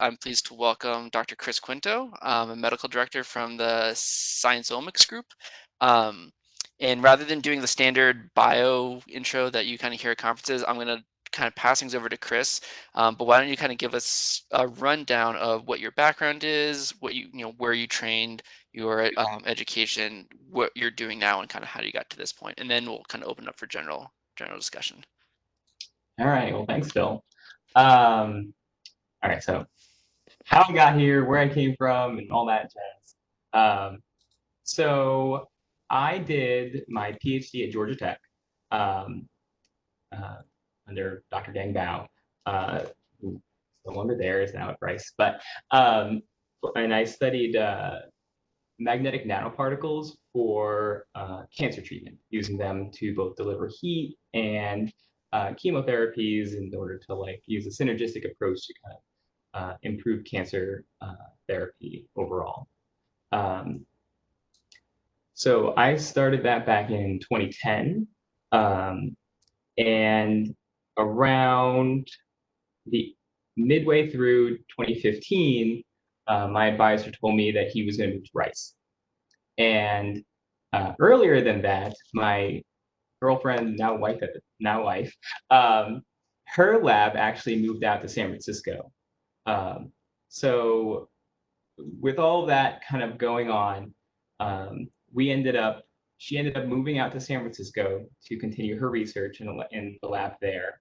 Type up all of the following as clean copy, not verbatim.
I'm pleased to welcome Dr. Chris Quinto, a medical director from the Scienomics Group. Um, and rather than doing the standard bio intro that you kind of hear at conferences, I'm going to kind of pass things over to Chris. But why don't you kind of give us a rundown of what your background is, what where you trained, your education, what you're doing now, and kind of how you got to this point, and then we'll kind of open up for general discussion. All right. Well, thanks, Phil. All right. So how I got here, where I came from, and all that jazz. So I did my PhD at Georgia Tech um, uh, under Dr. Deng Bao, who's no longer there, is now at Rice. Um, and I studied magnetic nanoparticles for cancer treatment, using them to both deliver heat and chemotherapies in order to use a synergistic approach to kind of improve cancer therapy overall. Um, so I started that back in 2010, um, and around the midway through 2015, my advisor told me that he was going to move to Rice. And earlier than that, my girlfriend, now wife, um, her lab actually moved out to San Francisco. Um, so with all that kind of going on, we ended up, she ended up moving out to San Francisco to continue her research in the lab there.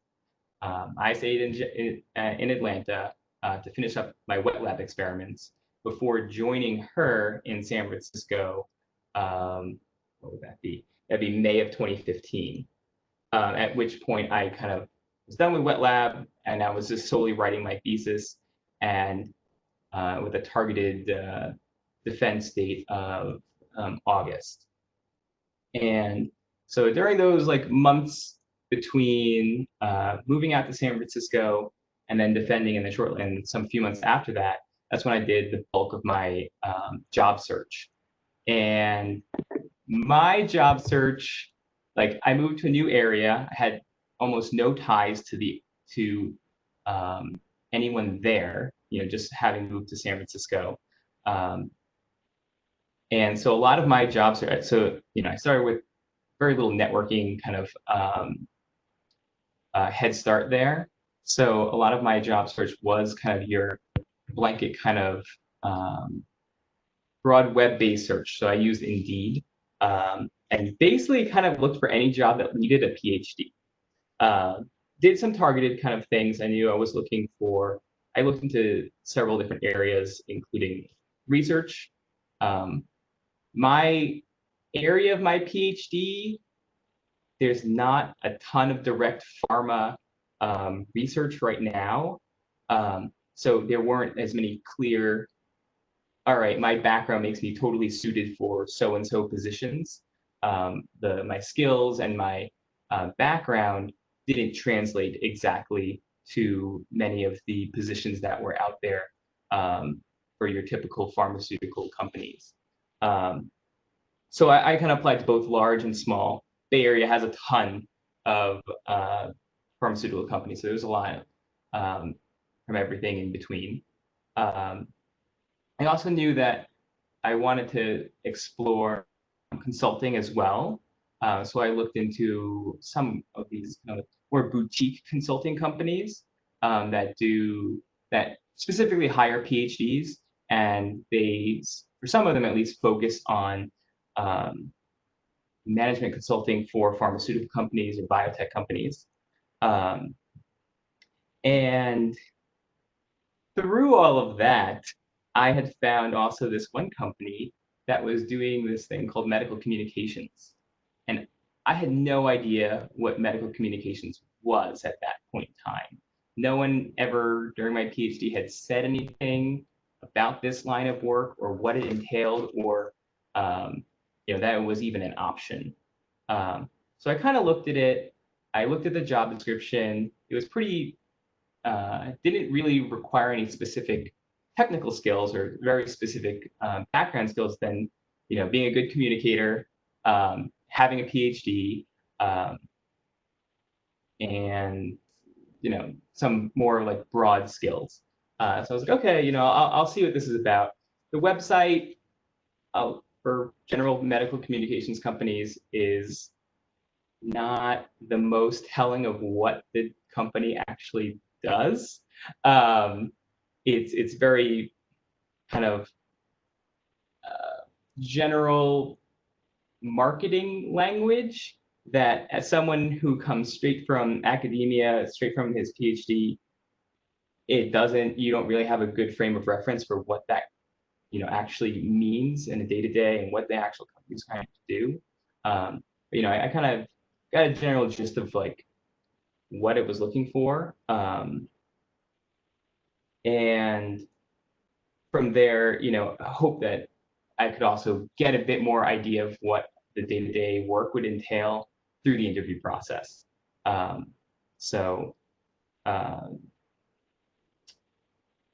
I stayed in Atlanta to finish up my wet lab experiments before joining her in San Francisco. What would that be? That'd be May of 2015. At which point I kind of was done with wet lab and I was just solely writing my thesis, and with a targeted defense date of August. And so during those months between moving out to San Francisco and then defending in the short and some few months after that, that's when I did the bulk of my job search. And my job search, I moved to a new area. I had almost no ties to anyone there, just having moved to San Francisco. Um, and so a lot of my jobs are, I started with very little networking kind of head start there. So a lot of my job search was kind of your blanket kind of broad web-based search. So I used Indeed, and basically kind of looked for any job that needed a PhD. Did some targeted kind of things. I knew I was looking for. I looked into several different areas, including research. My area of my PhD, there's not a ton of direct pharma research right now. So there weren't as many clear, all right, my background makes me totally suited for so-and-so positions. My skills and my background didn't translate exactly to many of the positions that were out there for your typical pharmaceutical companies. So I kind of applied to both large and small. Bay Area has a ton of pharmaceutical companies, so there's a lot from everything in between. Um, I also knew that I wanted to explore consulting as well. So I looked into some of these more boutique consulting companies that specifically hire PhDs, and they, for some of them at least, focus on um, management consulting for pharmaceutical companies or biotech companies. Um, and through all of that, I had found also this one company that was doing this thing called medical communications. And I had no idea what medical communications was at that point in time. No one ever during my PhD had said anything about this line of work or what it entailed, or that it was even an option. So I kind of looked at it. I looked at the job description. It was pretty didn't really require any specific technical skills or very specific background skills than being a good communicator, having a PhD, um, and some more broad skills. So I was like, okay, I'll see what this is about. The website for general medical communications companies is not the most telling of what the company actually does. Um, it's very kind of general marketing language that, as someone who comes straight from academia, straight from his PhD, you don't really have a good frame of reference for what that actually means in a day to day and what the actual company's trying to do. I kind of got a general gist of like what it was looking for, and from there, I hope that I could also get a bit more idea of what the day to day work would entail through the interview process. Um, so um,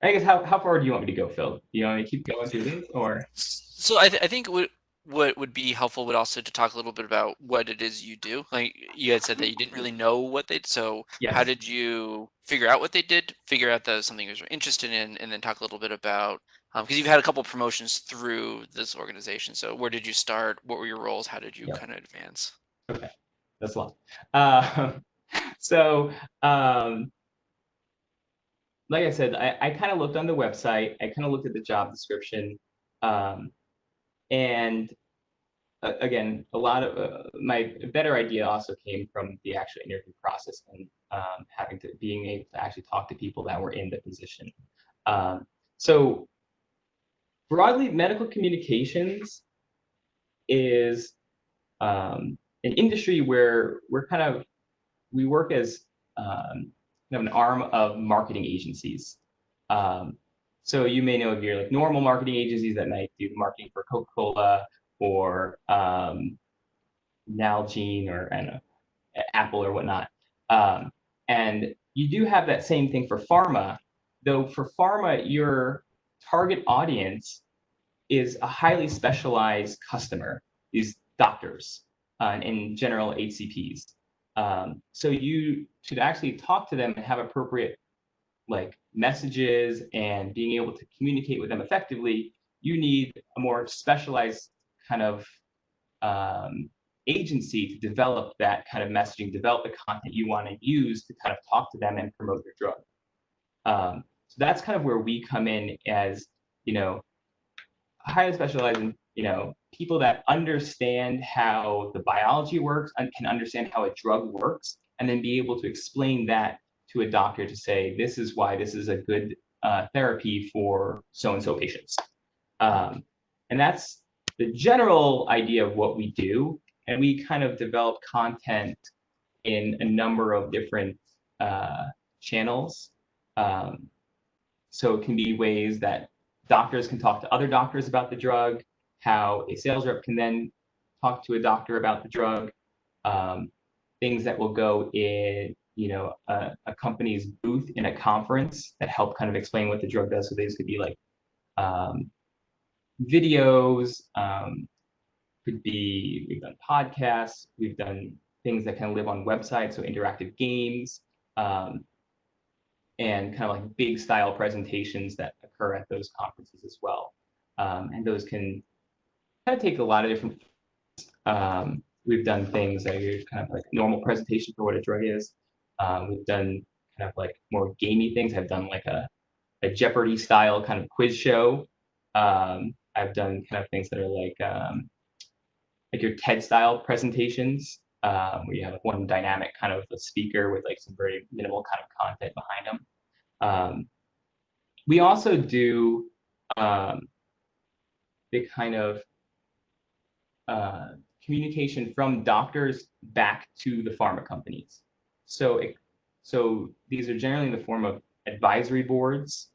I guess how far do you want me to go, Phil? Do you want me to keep going through this, or So I think what would be helpful would also to talk a little bit about what it is you do. Like you had said that you didn't really know what they so how yes, did you figure out what they did, figure out that was something you were interested in, and then talk a little bit about because you've had a couple promotions through this organization. So where did you start? What were your roles? How did you yep, kind of advance? okay, that's a lot. Uh, so um, like I said, I kind of looked on the website. I kind of looked at the job description, um, and again, a lot of my better idea also came from the actual interview process and having to being able to actually talk to people that were in the position. So broadly, medical communications is an industry where we work as an arm of marketing agencies. Um, so you may know of your like normal marketing agencies that might do marketing for Coca-Cola or Nalgene or I don't know, Apple or whatnot. Um, and you do have that same thing for pharma, though for pharma, your target audience is a highly specialized customer, these doctors and in general HCPs. So you should actually talk to them and have appropriate like messages and being able to communicate with them effectively. You need a more specialized kind of agency to develop that kind of messaging, develop the content you want to use to kind of talk to them and promote your drug. So that's kind of where we come in as, you know, highly specialized in, people that understand how the biology works and can understand how a drug works, and then be able to explain that to a doctor to say, this is why this is a good therapy for so-and-so patients. Um, and that's the general idea of what we do. And we kind of develop content in a number of different channels. Um, so it can be ways that doctors can talk to other doctors about the drug, how a sales rep can then talk to a doctor about the drug, um, things that will go in, a company's booth in a conference that help kind of explain what the drug does. So these could be like um, videos, we've done podcasts, we've done things that kind of live on websites, so interactive games, um, and kind of like big style presentations that occur at those conferences as well. And those can kind of take a lot of different. We've done things that are kind of like normal presentation for what a drug is. We've done kind of like more gamey things. I've done like a Jeopardy style kind of quiz show. I've done kind of things that are like your TED style presentations, where you have like one dynamic kind of a speaker with like some very minimal kind of content behind them. We also do um, the kind of uh, communication from doctors back to the pharma companies. So, so these are generally in the form of advisory boards,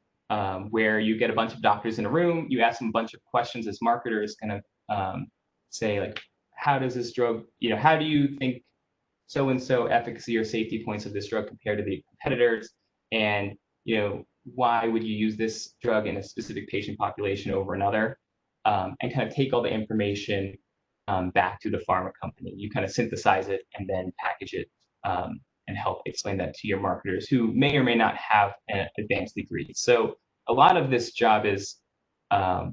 where you get a bunch of doctors in a room, you ask them a bunch of questions as marketers, kind of say like, how does this drug, how do you think so and so efficacy or safety points of this drug compared to the competitors, and why would you use this drug in a specific patient population over another, and kind of take all the information back to the pharma company. You kind of synthesize it and then package it, and help explain that to your marketers who may or may not have an advanced degree. So a lot of this job is, I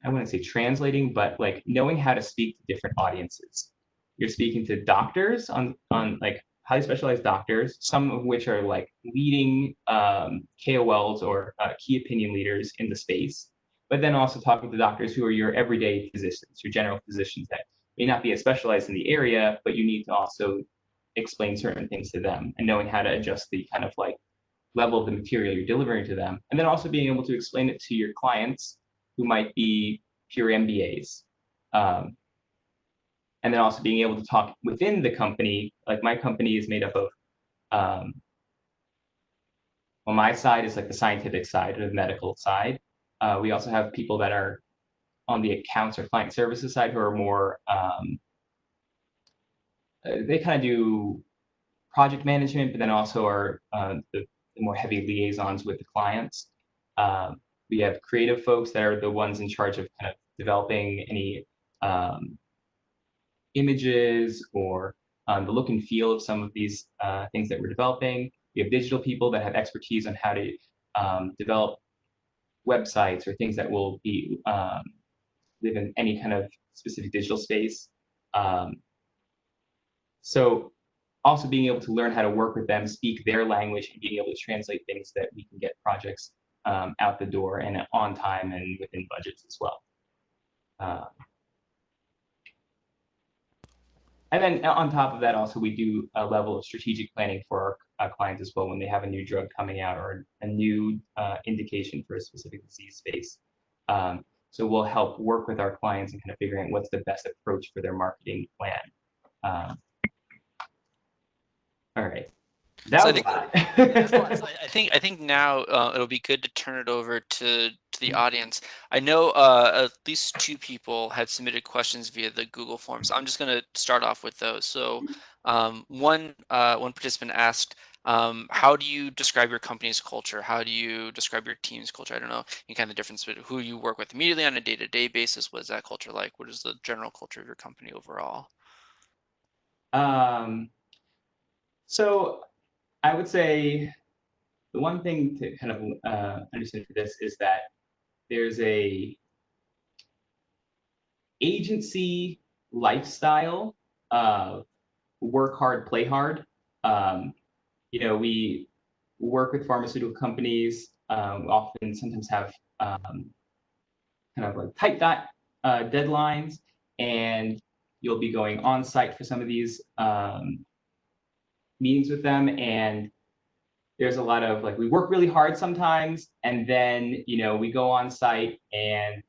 wouldn't say translating, but like knowing how to speak to different audiences. You're speaking to doctors on like highly specialized doctors, some of which are like leading KOLs or key opinion leaders in the space, but then also talking to doctors who are your everyday physicians, your general physicians that may not be as specialized in the area, but you need to also explain certain things to them and knowing how to adjust the kind of like level of the material you're delivering to them. And then also being able to explain it to your clients who might be pure MBAs. And then also being able to talk within the company, like my company is made up of, well, my side is like the scientific side or the medical side. We also have people that are on the accounts or client services side who are more, they kind of do project management, but then also are the more heavy liaisons with the clients. We have creative folks that are the ones in charge of kind of developing any images or the look and feel of some of these things that we're developing. We have digital people that have expertise on how to develop websites or things that will be live in any kind of specific digital space. So also being able to learn how to work with them, speak their language, and being able to translate things that we can get projects out the door and on time and within budgets as well. And then on top of that, also we do a level of strategic planning for our clients as well when they have a new drug coming out or a new indication for a specific disease space. So we'll help work with our clients and kind of figuring out what's the best approach for their marketing plan. All right. That So I was a think lot. that's a lot. So I think now it'll be good to turn it over to the audience. I know at least two people had submitted questions via the Google Forms. I'm just going to start off with those. So one participant asked, how do you describe your company's culture? How do you describe your team's culture? I don't know, any kind of difference between who you work with immediately on a day-to-day basis. What is that culture like? What is the general culture of your company overall? um, so I would say the one thing to kind of understand for this is that there's a agency lifestyle of work hard, play hard. Um, we work with pharmaceutical companies, often sometimes have kind of like tight deadlines, and you'll be going on site for some of these meetings with them. And there's a lot of like, we work really hard sometimes, and then, we go on site and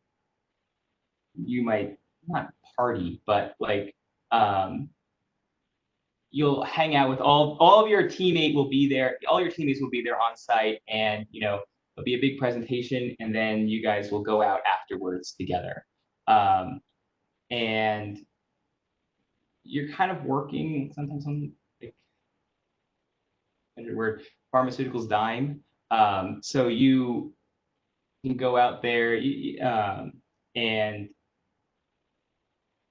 you might not party, but like, you'll hang out with all of your teammate will be there. All your teammates will be there on site, and there'll be a big presentation, and then you guys will go out afterwards together. And you're kind of working sometimes on like word pharmaceuticals dying. So you can go out there and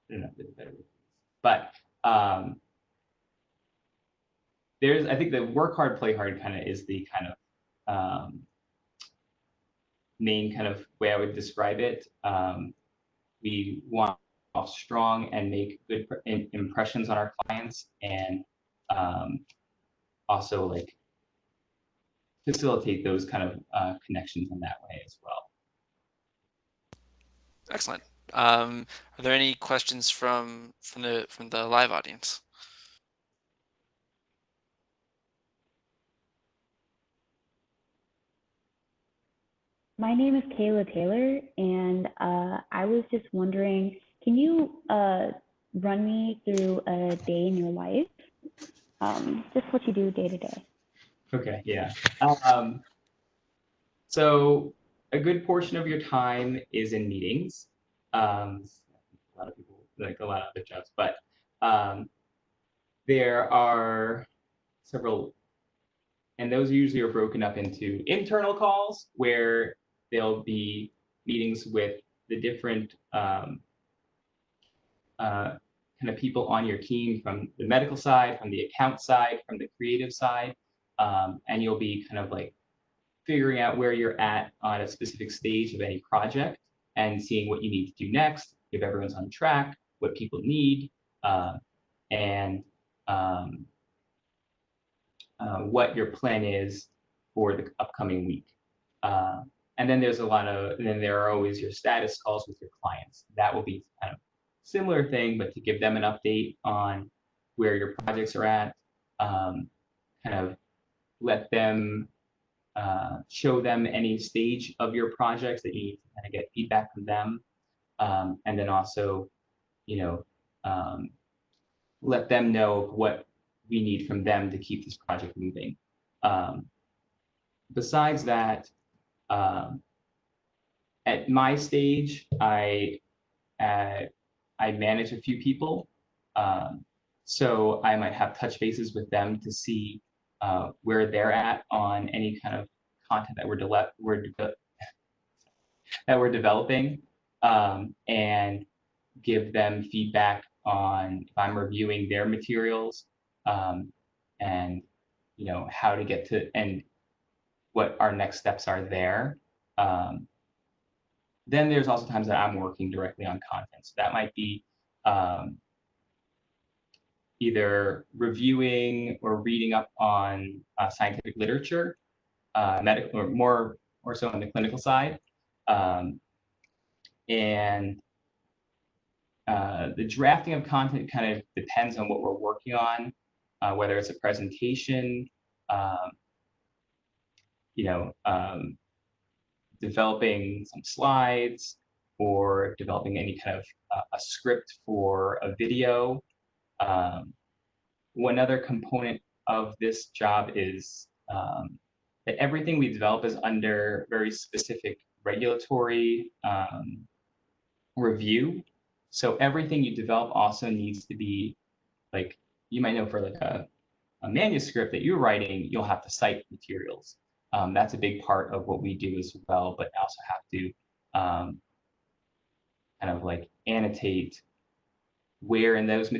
I don't know, but I think the work hard, play hard kind of is the kind of main kind of way I would describe it. We want off strong and make good impressions on our clients, and also like facilitate those kind of connections in that way as well. Excellent. Are there any questions from the live audience? My name is Kayla Taylor, and I was just wondering, can you run me through a day in your life? Just what you do day to day. Okay, yeah. So a good portion of your time is in meetings. A lot of people like a lot of other jobs, but there are several, and those usually are broken up into internal calls where there'll be meetings with the different kind kind of people on your team from the medical side, from the account side, from the creative side, and you'll be kind of like figuring out where you're at on a specific stage of any project and seeing what you need to do next, if everyone's on track, what people need, and what your plan is for the upcoming week. And then there are always your status calls with your clients. That will be kind of similar thing, but to give them an update on where your projects are at, kind of let them show them any stage of your projects that you need to kind of get feedback from them. And then also, you know, let them know what we need from them to keep this project moving. Besides that, at my stage, I manage a few people. So I might have touch bases with them to see where they're at on any kind of content that we're developing, and give them feedback on if I'm reviewing their materials, and how to get to and what our next steps are there. Then there's also times that I'm working directly on content. So that might be either reviewing or reading up on scientific literature, medical, or more so on the clinical side. And the drafting of content kind of depends on what we're working on, whether it's a presentation, developing some slides, or developing any kind of a script for a video. One other component of this job is that everything we develop is under very specific regulatory review. So everything you develop also needs to be, like, you might know for like a manuscript that you're writing, you'll have to cite materials. That's a big part of what we do as well, but also have to kind of like annotate where in those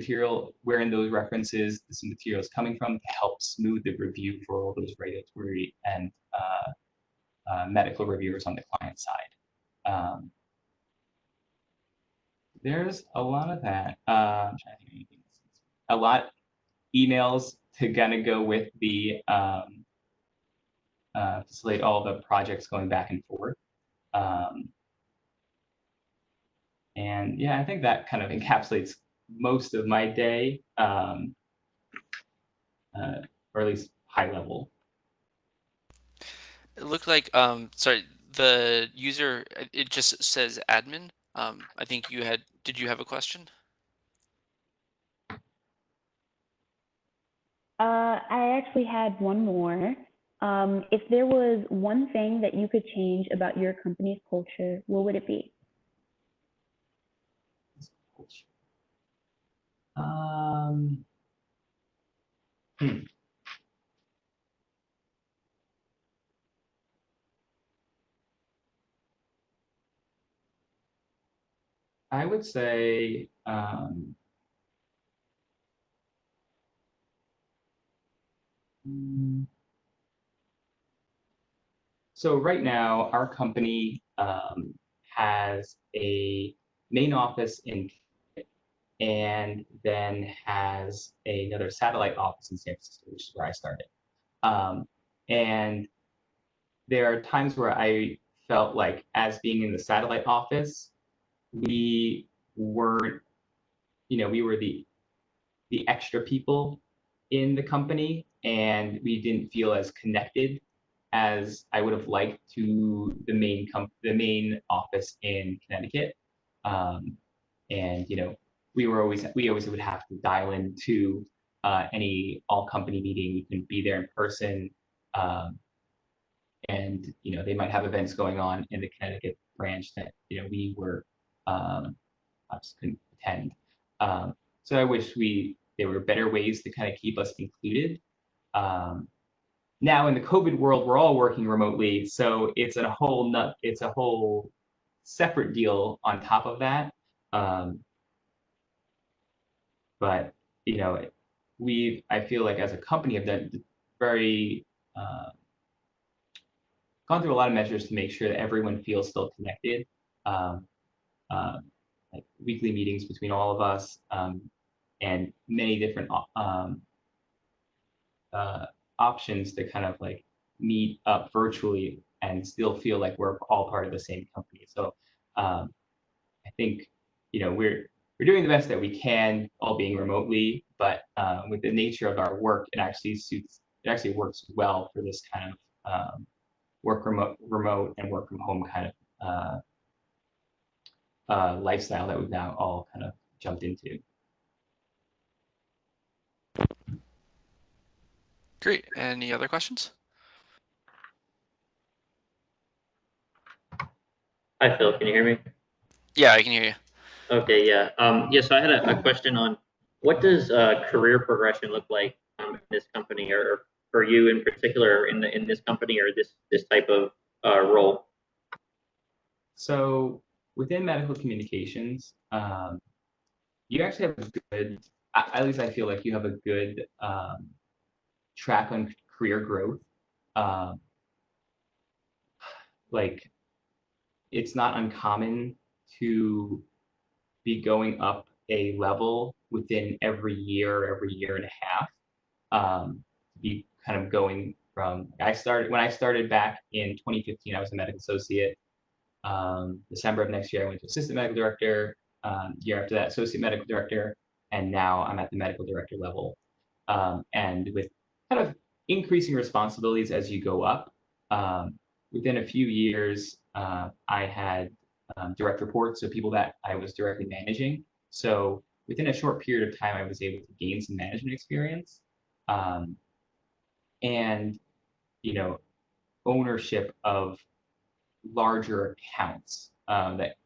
references this material is coming from to help smooth the review for all those regulatory and medical reviewers on the client side. There's a lot of that. I'm trying to think of anything else. A lot emails to kind of go with the facilitate all the projects going back and forth. And yeah, I think that kind of encapsulates most of my day, or at least high level. It looked like, sorry, the user, it just says admin. I think did you have a question? I actually had one more. If there was one thing that you could change about your company's culture, what would it be? I would say so right now our company has a main office in and then has another satellite office in San Francisco, which is where I started. And there are times where I felt like, as being in the satellite office, we weren't, we were the extra people in the company, and we didn't feel as connected as I would have liked to the main office in Connecticut. And we always would have to dial into any all company meeting. We couldn't be there in person. And they might have events going on in the Connecticut branch that we were just couldn't attend. So I wish there were better ways to kind of keep us included. Now in the COVID world, we're all working remotely, so it's a whole separate deal on top of that. but I feel like as a company have done very gone through a lot of measures to make sure that everyone feels still connected. Um, like weekly meetings between all of us, and many different options to kind of like meet up virtually and still feel like we're all part of the same company. So I think we're doing the best that we can, all being remotely, but with the nature of our work, it actually works well for this kind of work remote and work from home kind of lifestyle that we've now all kind of jumped into. Great. Any other questions? Hi, Phil. Can you hear me? Yeah, I can hear you. Okay, yeah. So I had a question on what does career progression look like in this company, or for you in particular in this company or this type of role? So within medical communications, you actually have a good, at least I feel like you have a good track on career growth. Like it's not uncommon to be going up a level within every year and a half. To be kind of going from, when I started back in 2015, I was a medical associate. December of next year, I went to assistant medical director. Year after that, associate medical director, and now I'm at the medical director level. And with kind of increasing responsibilities as you go up, within a few years, I had direct reports, so people that I was directly managing. So within a short period of time, I was able to gain some management experience, and ownership of larger accounts that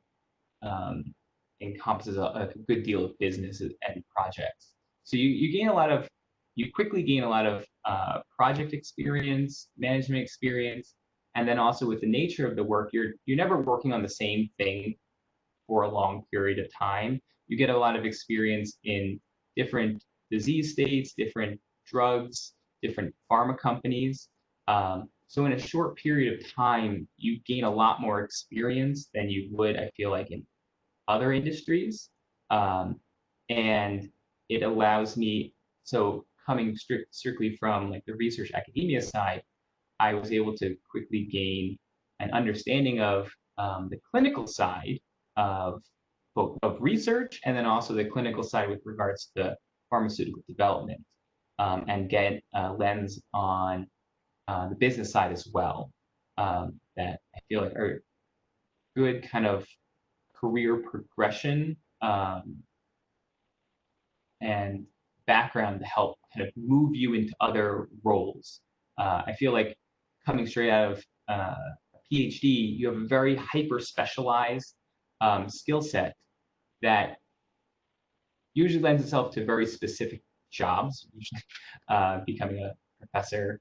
encompasses a good deal of business and projects. So you quickly gain a lot of project experience, management experience, and then also with the nature of the work, you're never working on the same thing for a long period of time. You get a lot of experience in different disease states, different drugs, different pharma companies. So in a short period of time, you gain a lot more experience than you would, I feel like, in other industries. And it allows me, so coming strictly from like the research academia side, I was able to quickly gain an understanding of the clinical side of both of research, and then also the clinical side with regards to pharmaceutical development, and get a lens on the business side as well, that I feel like are good kind of career progression and background to help kind of move you into other roles. I feel like coming straight out of a PhD, you have a very hyper specialized skill set that usually lends itself to very specific jobs, usually becoming a professor,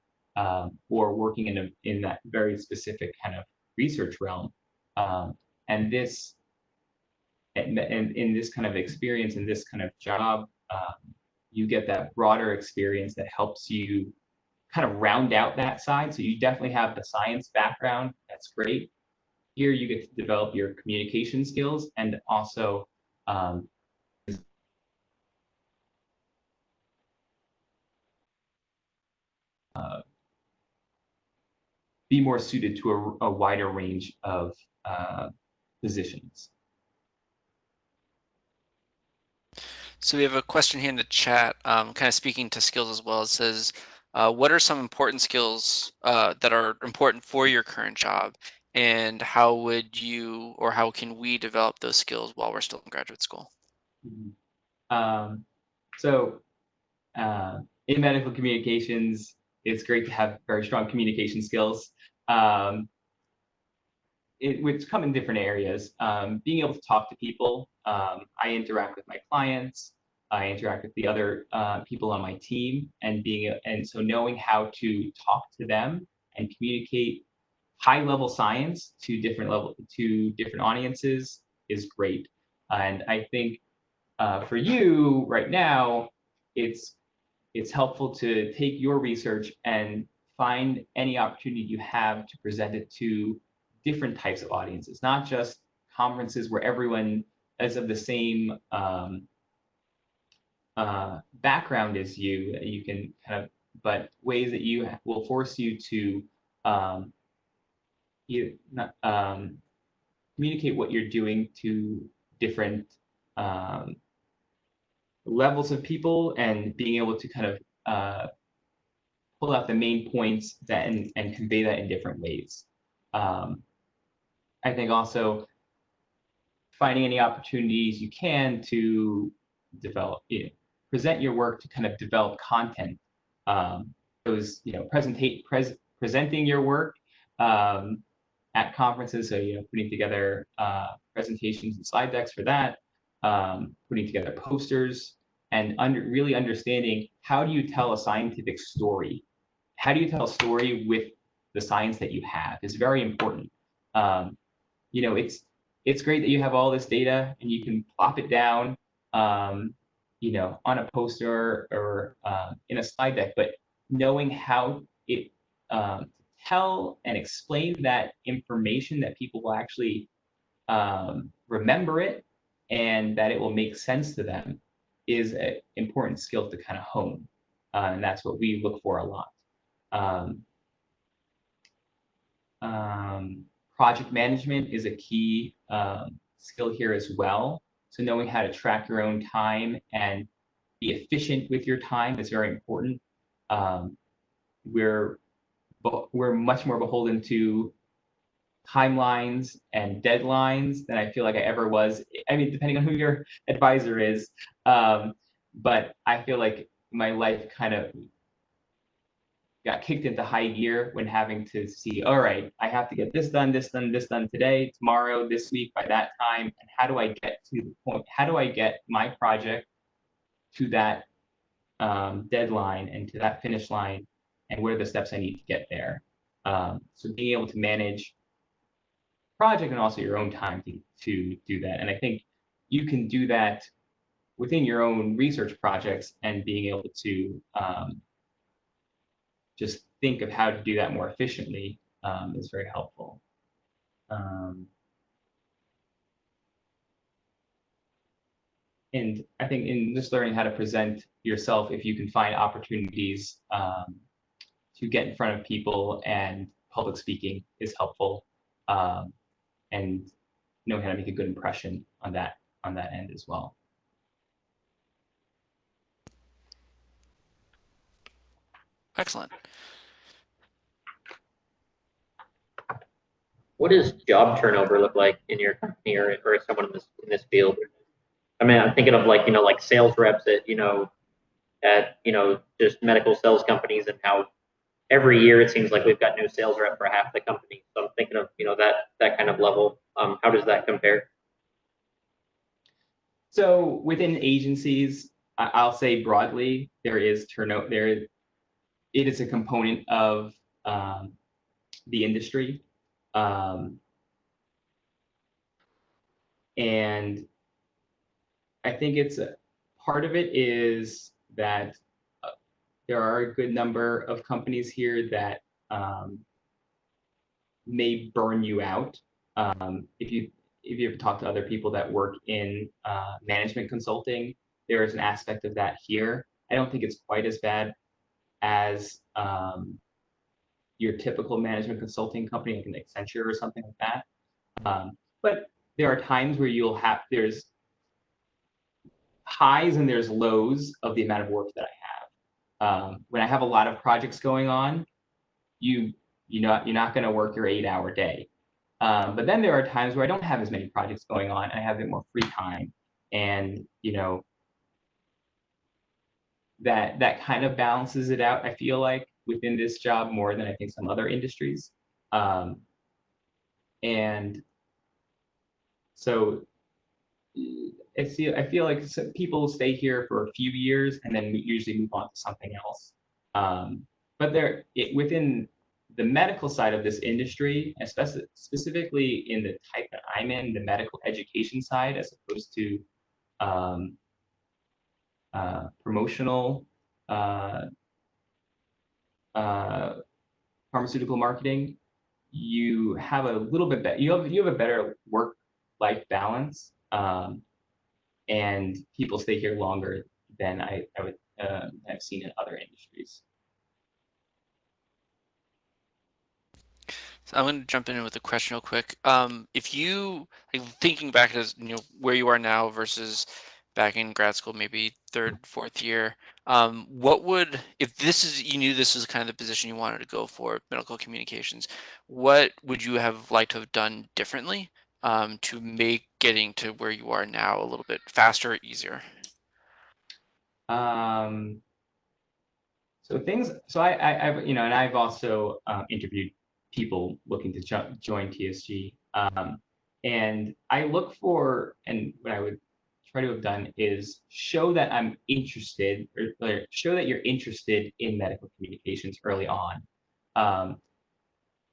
or working in that very specific kind of research realm. And this and in this kind of experience, in this kind of job, you get that broader experience that helps you kind of round out that side. So you definitely have the science background. That's great. Here you get to develop your communication skills and also be more suited to a wider range of positions. So we have a question here in the chat, kind of speaking to skills as well. It says, what are some important skills that are important for your current job? And how would you, or how can we develop those skills while we're still in graduate school? So in medical communications, it's great to have very strong communication skills, which come in different areas. Being able to talk to people. I interact with my clients. I interact with the other people on my team, and so knowing how to talk to them and communicate high level science to different audiences is great. And I think for you right now, it's helpful to take your research and find any opportunity you have to present it to different types of audiences, not just conferences where everyone is of the same background as you. You can kind of, but ways that you will force you to communicate what you're doing to different levels of people, and being able to kind of pull out the main points that and convey that in different ways. I think also finding any opportunities you can to develop, present your work, to kind of develop content. Those, presenting your work at conferences. So, putting together presentations and slide decks for that, putting together posters, and really understanding, how do you tell a scientific story? How do you tell a story with the science that you have is very important. It's great that you have all this data and you can plop it down, on a poster or in a slide deck, but knowing how it tell and explain that information, that people will actually remember it and that it will make sense to them, is an important skill to kind of hone. And that's what we look for a lot. Project management is a key skill here as well. So knowing how to track your own time and be efficient with your time is very important. We're much more beholden to timelines and deadlines than I feel like I ever was. I mean, depending on who your advisor is, but I feel like my life kind of got kicked into high gear when having to see, all right, I have to get this done, this done, this done today, tomorrow, this week, by that time. And how do I get to the point? How do I get my project to that deadline and to that finish line? And what are the steps I need to get there? So being able to manage project and also your own time to do that. And I think you can do that within your own research projects, and being able to just think of how to do that more efficiently is very helpful. And I think in just learning how to present yourself, if you can find opportunities to get in front of people, and public speaking is helpful, and knowing how to make a good impression on that end as well. Excellent. What does job turnover look like in your company, or someone in this field? I mean, I'm thinking of like sales reps at just medical sales companies, and how every year it seems like we've got new sales rep for half the company. So I'm thinking of that kind of level. How does that compare? So within agencies, I'll say broadly, there is turnover. It is a component of the industry. And I think it's part of it is that there are a good number of companies here that may burn you out. If you ever talk to other people that work in management consulting, there is an aspect of that here. I don't think it's quite as bad as your typical management consulting company, like an Accenture or something like that. But there are times where there's highs and there's lows of the amount of work that I have. When I have a lot of projects going on, you're not going to work your 8-hour day. But then there are times where I don't have as many projects going on, and I have a bit more free time, and that kind of balances it out, I feel like, within this job more than I think some other industries. And so I feel like people stay here for a few years and then usually move on to something else. But within the medical side of this industry, especially specifically in the type that I'm in, the medical education side, as opposed to promotional pharmaceutical marketing, you have a little bit better, you have a better work-life balance, and people stay here longer than I would have seen in other industries. So I'm going to jump in with a question real quick. If you, like, thinking back as where you are now versus back in grad school, maybe third, fourth year, what would, if this is, you knew this was kind of the position you wanted to go for, medical communications, what would you have liked to have done differently to make getting to where you are now a little bit faster or easier? So I've, and I've also interviewed people looking to join TSG. And I look for, and what I would try to have done is show that I'm interested, or show that you're interested in medical communications early on.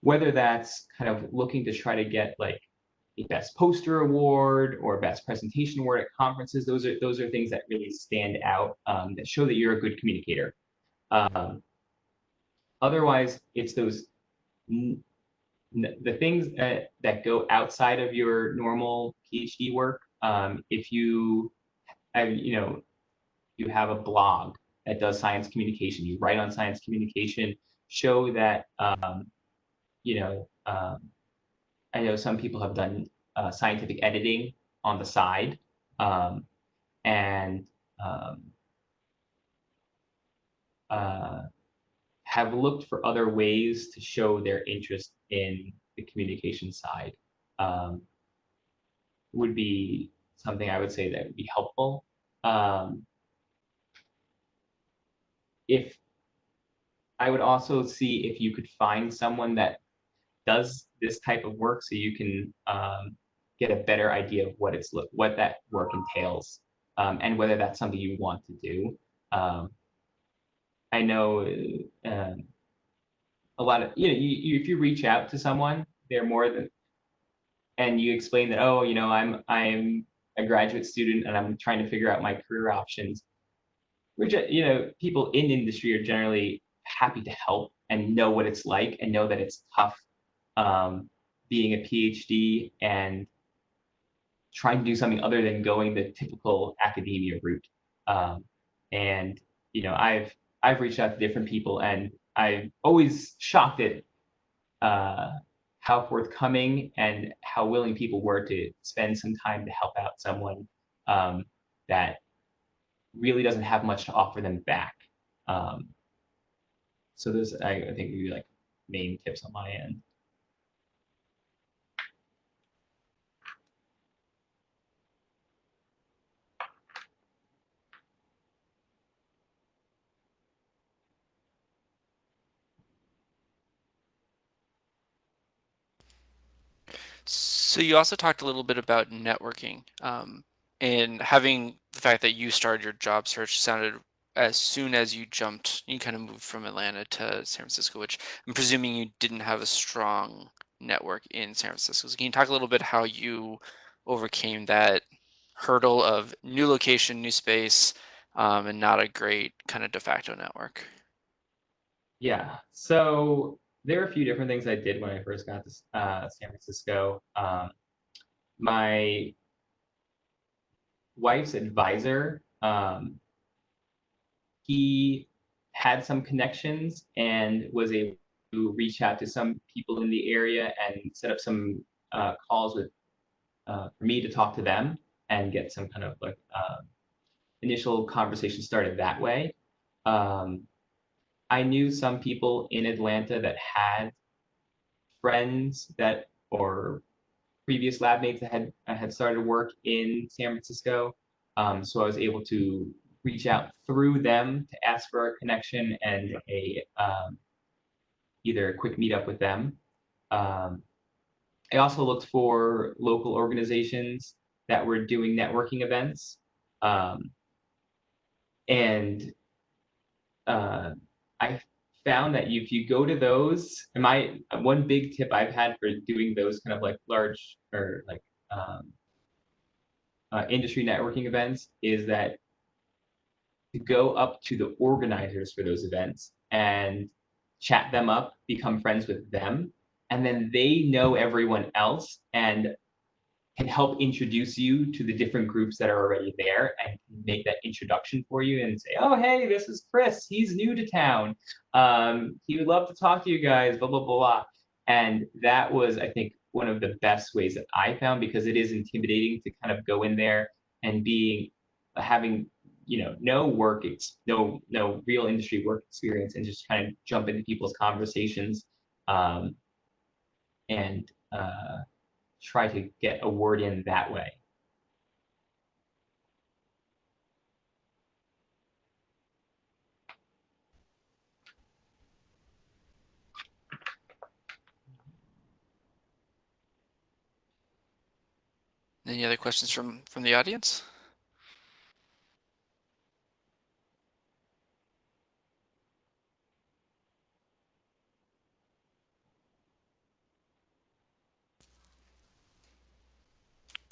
Whether that's kind of looking to try to get like a best poster award or best presentation award at conferences, those are things that really stand out, that show that you're a good communicator. Otherwise, it's those the things that go outside of your normal PhD work. If you you have a blog that does science communication, you write on science communication, show that I know some people have done scientific editing on the side, and um, uh, have looked for other ways to show their interest in the communication side, would be something I would say that would be helpful. If I would also see if you could find someone that does this type of work, so you can get a better idea of what that work entails, and whether that's something you want to do. I know a lot of if you reach out to someone, they're more than, and you explain that, oh, I'm a graduate student and I'm trying to figure out my career options, which people in industry are generally happy to help and know what it's like and know that it's tough, being a PhD and trying to do something other than going the typical academia route. And I've reached out to different people, and I'm always shocked at how forthcoming and how willing people were to spend some time to help out someone that really doesn't have much to offer them back. So those, I think, would be like main tips on my end. So you also talked a little bit about networking, and having the fact that you started your job search sounded as soon as you jumped, you kind of moved from Atlanta to San Francisco, which I'm presuming you didn't have a strong network in San Francisco. So can you talk a little bit how you overcame that hurdle of new location, new space, and not a great kind of de facto network? Yeah, so there are a few different things I did when I first got to San Francisco. My wife's advisor, he had some connections and was able to reach out to some people in the area and set up some calls with for me to talk to them and get some kind of like initial conversation started that way. Um, I knew some people in Atlanta that had friends that, or previous lab mates that had started work in San Francisco. So I was able to reach out through them to ask for a connection and a either a quick meetup with them. I also looked for local organizations that were doing networking events, and I found that if you go to those, and my one big tip I've had for doing those kind of like large or like industry networking events is that to go up to the organizers for those events and chat them up, become friends with them, and then they know everyone else and can help introduce you to the different groups that are already there and make that introduction for you and say, oh, hey, this is Chris. He's new to town. He would love to talk to you guys, blah, blah, blah, blah. And that was, I think, one of the best ways that I found, because it is intimidating to kind of go in there and having, no real industry work experience and just kind of jump into people's conversations um, and try to get a word in that way. Any other questions from the audience?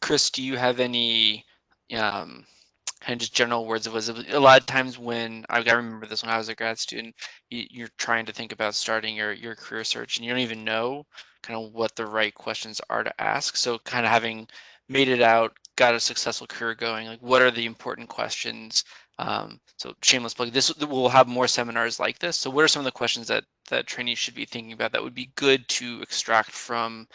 Chris, do you have any kind of just general words of wisdom? A lot of times when I remember this when I was a grad student, you're trying to think about starting your career search and you don't even know kind of what the right questions are to ask. So kind of having made it out, got a successful career going, like what are the important questions? So shameless plug, we'll have more seminars like this. So what are some of the questions that trainees should be thinking about that would be good to extract from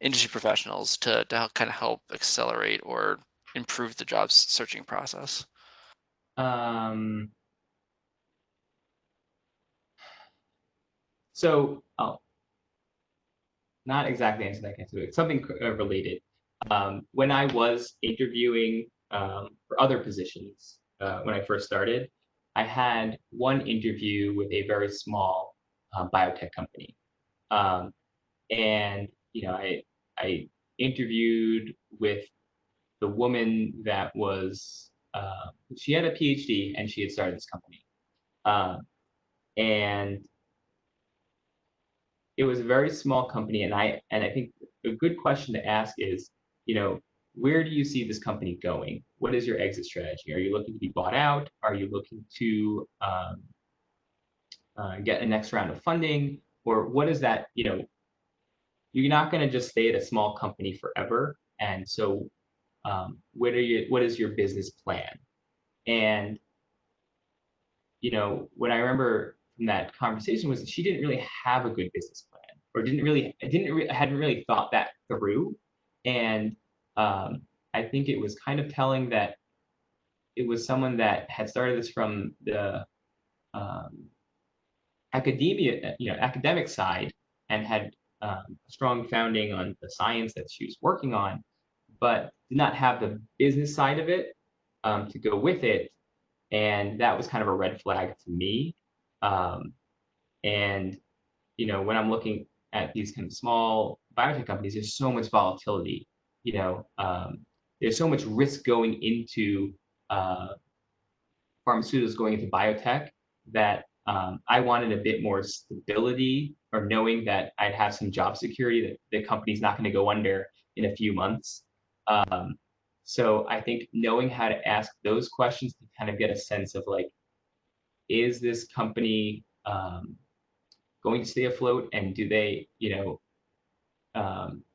industry professionals to kind of help accelerate or improve the job searching process? So I'll not exactly answer that question, but something related. When I was interviewing for other positions when I first started, I had one interview with a very small biotech company. And I interviewed with the woman that was she had a PhD and she had started this company, and it was a very small company. And I think a good question to ask is, where do you see this company going? What is your exit strategy? Are you looking to be bought out? Are you looking to get a next round of funding, or what is that? You're not going to just stay at a small company forever, and so what is your business plan? And what I remember from that conversation was that she didn't really have a good business plan, or hadn't really thought that through. And I think it was kind of telling that it was someone that had started this from the um, academic side, and had a strong founding on the science that she was working on, but did not have the business side of it to go with it. And that was kind of a red flag to me. And when I'm looking at these kind of small biotech companies, there's so much volatility. There's so much risk going into pharmaceuticals, going into biotech, that I wanted a bit more stability, or knowing that I'd have some job security, that the company's not going to go under in a few months. So I think knowing how to ask those questions to kind of get a sense of, like, is this company going to stay afloat, and do they,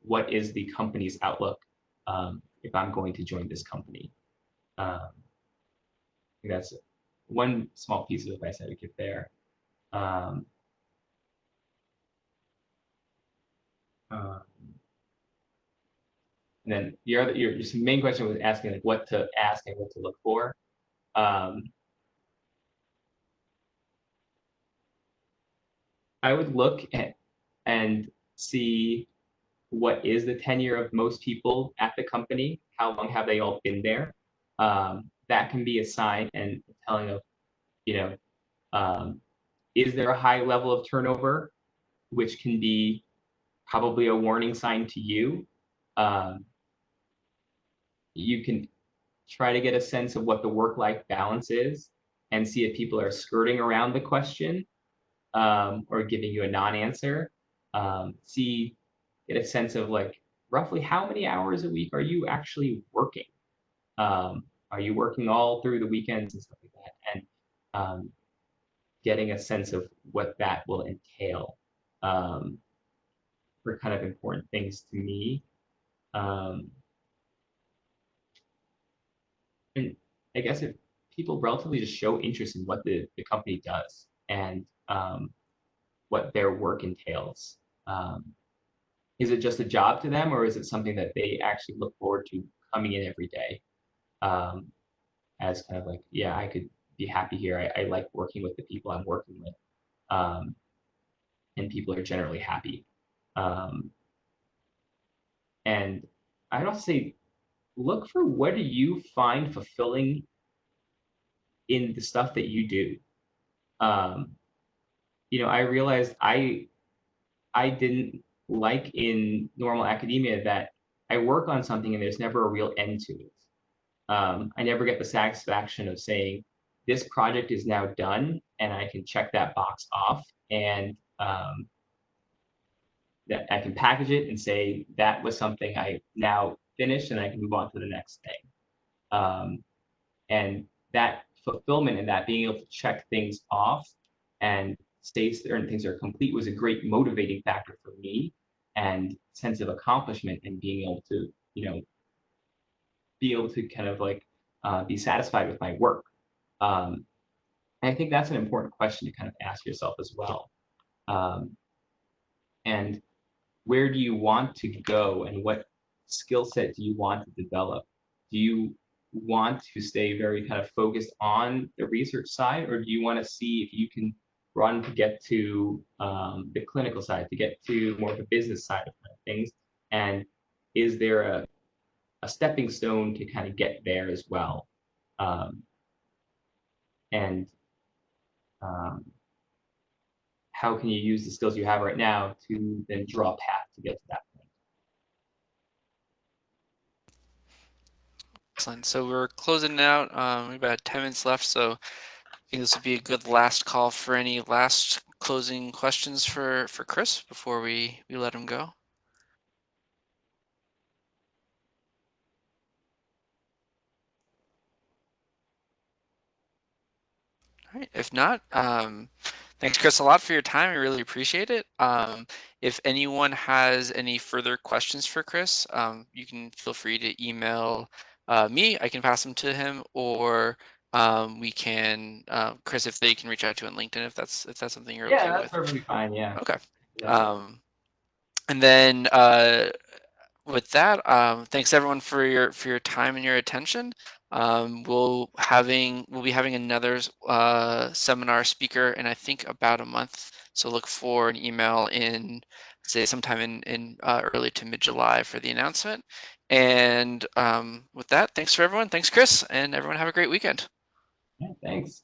what is the company's outlook if I'm going to join this company? I think that's one small piece of advice I would give there. Um, uh, and then your main question was asking, like, what to ask and what to look for. I would look at and see what is the tenure of most people at the company. How long have they all been there? That can be a sign and telling of, you know, is there a high level of turnover, which can be probably a warning sign to you. You can try to get a sense of what the work-life balance is and see if people are skirting around the question or giving you a non-answer. Get a sense of, like, roughly how many hours a week are you actually working? Are you working all through the weekends and stuff like that? And getting a sense of what that will entail were kind of important things to me. And I guess if people relatively just show interest in what the company does and what their work entails. Is it just a job to them, or is it something that they actually look forward to coming in every day as kind of like, yeah, I could be happy here. I like working with the people I'm working with, and people are generally happy. And I'd also say, look for what do you find fulfilling in the stuff that you do. I realized I didn't like in normal academia that I work on something and there's never a real end to it. I never get the satisfaction of saying this project is now done and I can check that box off, and that I can package it and say that was something I now finished and I can move on to the next thing. And that fulfillment and that being able to check things off and say certain things are complete was a great motivating factor for me, and sense of accomplishment and being able to, be able to kind of like be satisfied with my work. And I think that's an important question to kind of ask yourself as well. And where do you want to go, and what skill set do you want to develop? Do you want to stay very kind of focused on the research side, or do you want to see if you can run to get to the clinical side, to get to more of the business side of things? And is there a stepping stone to kind of get there as well? And how can you use the skills you have right now to then draw a path to get to that point? Excellent. So we're closing it out. We have about 10 minutes left, so I think this would be a good last call for any last closing questions for Chris before we let him go. All right. If not, thanks, Chris, a lot for your time. I really appreciate it. If anyone has any further questions for Chris, you can feel free to email me. I can pass them to him, or we can, Chris, if they can reach out to you on LinkedIn, if that's something you're okay Yeah, that's with. perfectly fine. Yeah. Okay. Yeah. And then with that, thanks everyone for your time and your attention. We'll be having another seminar speaker in I think about a month. So look for an email in, say, sometime in early to mid-July for the announcement. And with that, thanks for everyone. Thanks, Chris, and everyone have a great weekend. Yeah, thanks.